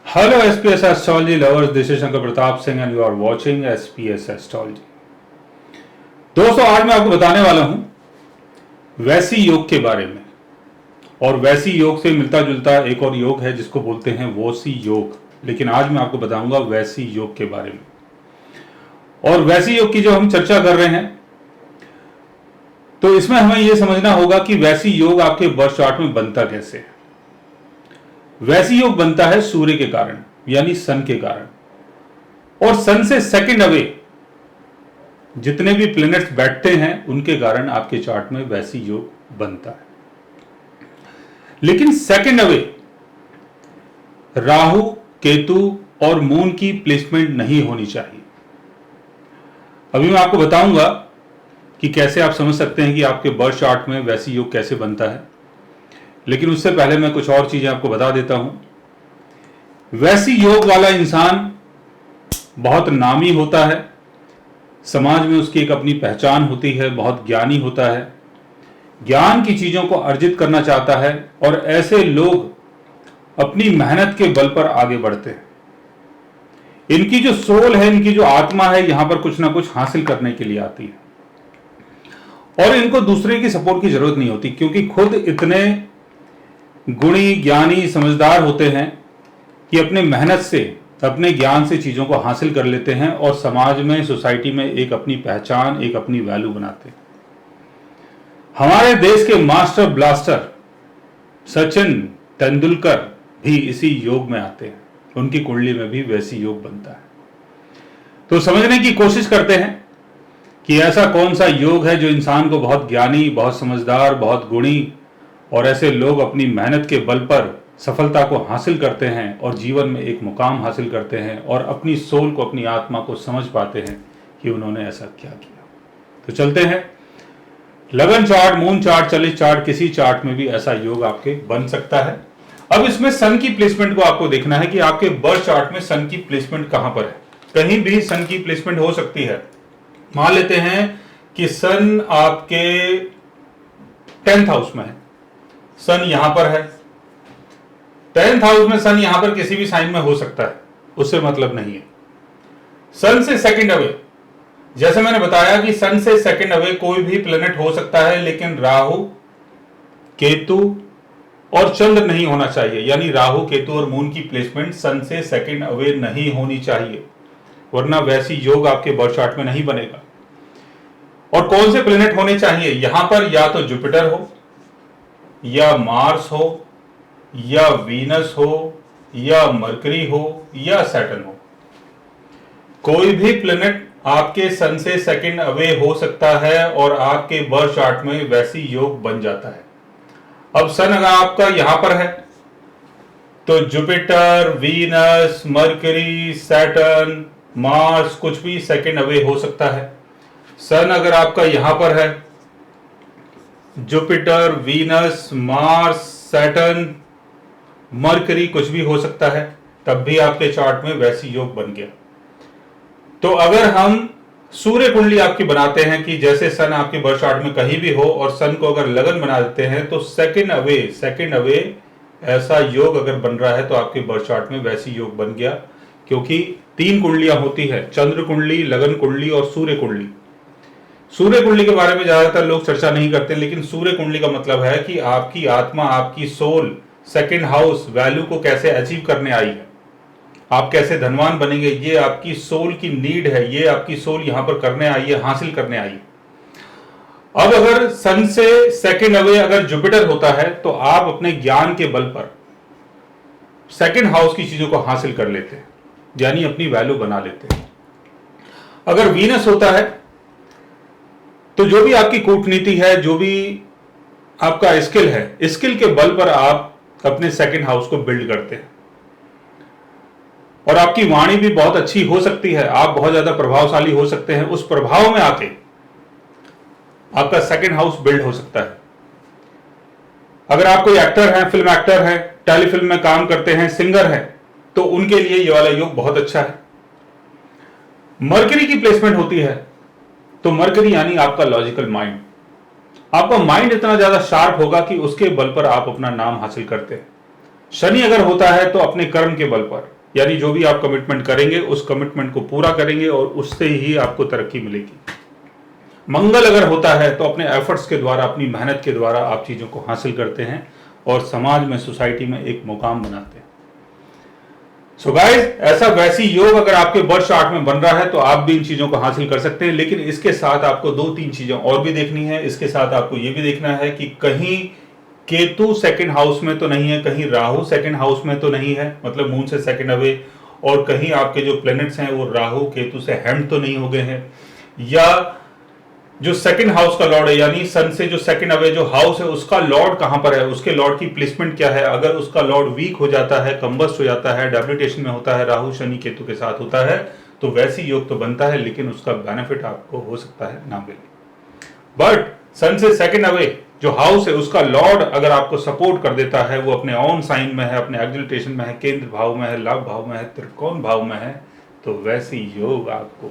Hello SPS Astrology lovers, this is Shankar Pratap Singh and you are watching SPS Astrology। दोस्तों, आज मैं आपको बताने वाला हूं वैसी योग के बारे में। और वैसी योग से मिलता जुलता एक और योग है जिसको बोलते हैं वोसी योग, लेकिन आज मैं आपको बताऊंगा वैसी योग के बारे में। और वैसी योग की जो हम चर्चा कर रहे हैं, तो इसमें हमें यह समझना होगा कि वैसी योग आपके बर्थ चार्ट में बनता कैसे है। वैसी योग बनता है सूर्य के कारण, यानी सन के कारण, और सन से सेकंड अवे जितने भी प्लैनेट्स बैठते हैं उनके कारण आपके चार्ट में वैसी योग बनता है। लेकिन सेकंड अवे राहु, केतु और मून की प्लेसमेंट नहीं होनी चाहिए। अभी मैं आपको बताऊंगा कि कैसे आप समझ सकते हैं कि आपके बर्थ चार्ट में वैसी योग कैसे बनता है, लेकिन उससे पहले मैं कुछ और चीजें आपको बता देता हूं। वैसी योग वाला इंसान बहुत नामी होता है, समाज में उसकी एक अपनी पहचान होती है, बहुत ज्ञानी होता है, ज्ञान की चीजों को अर्जित करना चाहता है, और ऐसे लोग अपनी मेहनत के बल पर आगे बढ़ते हैं। इनकी जो सोल है, इनकी जो आत्मा है, यहां पर कुछ ना कुछ हासिल करने के लिए आती है और इनको दूसरे की सपोर्ट की जरूरत नहीं होती, क्योंकि खुद इतने गुणी, ज्ञानी, समझदार होते हैं कि अपने मेहनत से, अपने ज्ञान से चीजों को हासिल कर लेते हैं और समाज में, सोसाइटी में एक अपनी पहचान, एक अपनी वैल्यू बनाते हैं। हमारे देश के मास्टर ब्लास्टर सचिन तेंदुलकर भी इसी योग में आते हैं, उनकी कुंडली में भी वैसी योग बनता है। तो समझने की कोशिश करते हैं कि ऐसा कौन सा योग है जो इंसान को बहुत ज्ञानी, बहुत समझदार, बहुत गुणी, और ऐसे लोग अपनी मेहनत के बल पर सफलता को हासिल करते हैं और जीवन में एक मुकाम हासिल करते हैं और अपनी सोल को, अपनी आत्मा को समझ पाते हैं कि उन्होंने ऐसा क्या किया। तो चलते हैं। लगन चार्ट, मून चार्ट, चलित चार्ट, किसी चार्ट में भी ऐसा योग आपके बन सकता है। अब इसमें सन की प्लेसमेंट को आपको देखना है कि आपके बर्थ चार्ट में सन की प्लेसमेंट कहां पर है। कहीं भी सन की प्लेसमेंट हो सकती है। मान लेते हैं कि सन आपके 10th हाउस में है, सन यहां पर है। 10th हाउस में सन यहां पर किसी भी साइन में हो सकता है, उससे मतलब नहीं है। सन से सेकंड अवे, जैसे मैंने बताया कि सन से सेकंड अवे कोई भी प्लेनेट हो सकता है, लेकिन राहु, केतु और चंद्र नहीं होना चाहिए। यानी राहु, केतु और मून की प्लेसमेंट सन से सेकंड अवे नहीं होनी चाहिए, वरना वैसी योग आपके बर्थ चार्ट में नहीं बनेगा। और कौन से प्लेनेट होने चाहिए यहां पर? या तो जुपिटर हो, या मार्स हो, या वीनस हो, या मरकरी हो, या सैटर्न हो। कोई भी प्लेनेट आपके सन से सेकंड अवे हो सकता है और आपके बर्थ चार्ट में वैसी योग बन जाता है। अब सन अगर आपका यहां पर है तो Jupiter, Venus, mercury, Saturn, Mars कुछ भी सेकंड अवे हो सकता है। सन अगर आपका यहां पर है, Jupiter, Venus, Mars, Saturn, mercury कुछ भी हो सकता है, तब भी आपके चार्ट में वैसी योग बन गया। तो अगर हम सूर्य कुंडली आपकी बनाते हैं कि जैसे सन आपके बर्थ चार्ट में कहीं भी हो और सन को अगर लगन बना देते हैं, तो सेकंड अवे ऐसा योग अगर बन रहा है तो आपके बर्थ चार्ट में वैसी योग बन गया। क्योंकि 3 कुंडलियां होती है, चंद्र कुंडली, लगन कुंडली और सूर्य कुंडली। सूर्य कुंडली के बारे में ज्यादातर लोग चर्चा नहीं करते, लेकिन सूर्य कुंडली का मतलब है कि आपकी आत्मा, आपकी सोल सेकंड हाउस वैल्यू को कैसे अचीव करने आई है, आप कैसे धनवान बनेंगे, ये आपकी सोल की नीड है, ये आपकी सोल यहां पर करने आई है, हासिल करने आई है। अब अगर सन से सेकंड अवे अगर जुपिटर होता है तो आप अपने ज्ञान के बल पर सेकंड हाउस की चीजों को हासिल कर लेते हैं, यानी अपनी वैल्यू बना लेते हैं। अगर वीनस होता है तो जो भी आपकी कूटनीति है, जो भी आपका स्किल है, स्किल के बल पर आप अपने सेकंड हाउस को बिल्ड करते हैं और आपकी वाणी भी बहुत अच्छी हो सकती है, आप बहुत ज्यादा प्रभावशाली हो सकते हैं। उस प्रभाव में आके आपका सेकंड हाउस बिल्ड हो सकता है। अगर आप कोई एक्टर हैं, फिल्म एक्टर हैं, टेलीफिल्म में काम करते हैं, सिंगर हैं, तो उनके लिए ये वाला योग बहुत अच्छा है। मरकरी की प्लेसमेंट होती है तो मरकरी यानी आपका लॉजिकल माइंड, आपका माइंड इतना ज्यादा शार्प होगा कि उसके बल पर आप अपना नाम हासिल करते हैं। शनि अगर होता है तो अपने कर्म के बल पर, यानी जो भी आप कमिटमेंट करेंगे उस कमिटमेंट को पूरा करेंगे और उससे ही आपको तरक्की मिलेगी। मंगल अगर होता है तो अपने एफर्ट्स के द्वारा, अपनी मेहनत के द्वारा आप चीजों को हासिल करते हैं और समाज में, सोसाइटी में एक मुकाम बनाते हैं। सो गाइस, ऐसा वैसी योग अगर आपके बर्थ चार्ट में बन रहा है तो आप भी इन चीजों को हासिल कर सकते हैं। लेकिन इसके साथ आपको 2-3 चीजें और भी देखनी है। इसके साथ आपको यह भी देखना है कि कहीं केतु सेकंड हाउस में तो नहीं है, कहीं राहु सेकंड हाउस में तो नहीं है, मतलब मून से सेकंड अवे, और कहीं आपके जो प्लैनेट्स हैं वो राहु केतु से हैंड तो नहीं हो गए हैं, या जो सेकंड हाउस का लॉर्ड है यानी सन से जो सेकंड अवे जो हाउस है उसका लॉर्ड कहां पर है, उसके लॉर्ड की प्लेसमेंट क्या है। अगर उसका लॉर्ड वीक हो जाता है, कंबस्ट हो जाता है, डेबिलिटेशन में होता है, राहु शनि केतु के साथ होता है, तो वैसी योग तो बनता है लेकिन उसका बेनिफिट आपको हो सकता है ना मिले। बट सन से सेकंड अवे जो हाउस है उसका लॉर्ड अगर आपको सपोर्ट कर देता है, वो अपने ऑन साइन में है, अपने एक्सिलरेशन में है, केंद्र भाव में है, लाभ भाव में है, त्रिकोण भाव में है, तो वैसी योग आपको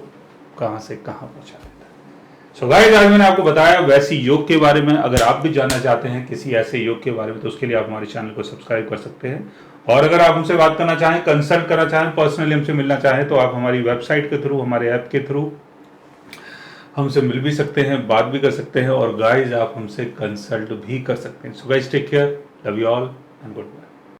कहां से कहां पहुंचा देता है। सो गाइस, आज मैंने आपको बताया वैसी योग के बारे में। अगर आप भी जानना चाहते हैं किसी ऐसे योग के बारे में तो उसके लिए आप हमारे चैनल को सब्सक्राइब कर सकते हैं। और अगर आप हमसे बात करना चाहें, कंसल्ट करना चाहें, पर्सनली हमसे मिलना चाहें तो आप हमारी वेबसाइट के थ्रू, हमारे ऐप के थ्रू हमसे मिल भी सकते हैं, बात भी कर सकते हैं, और गाइस आप हमसे कंसल्ट भी कर सकते हैं। So guys, take care, love you all and good bye.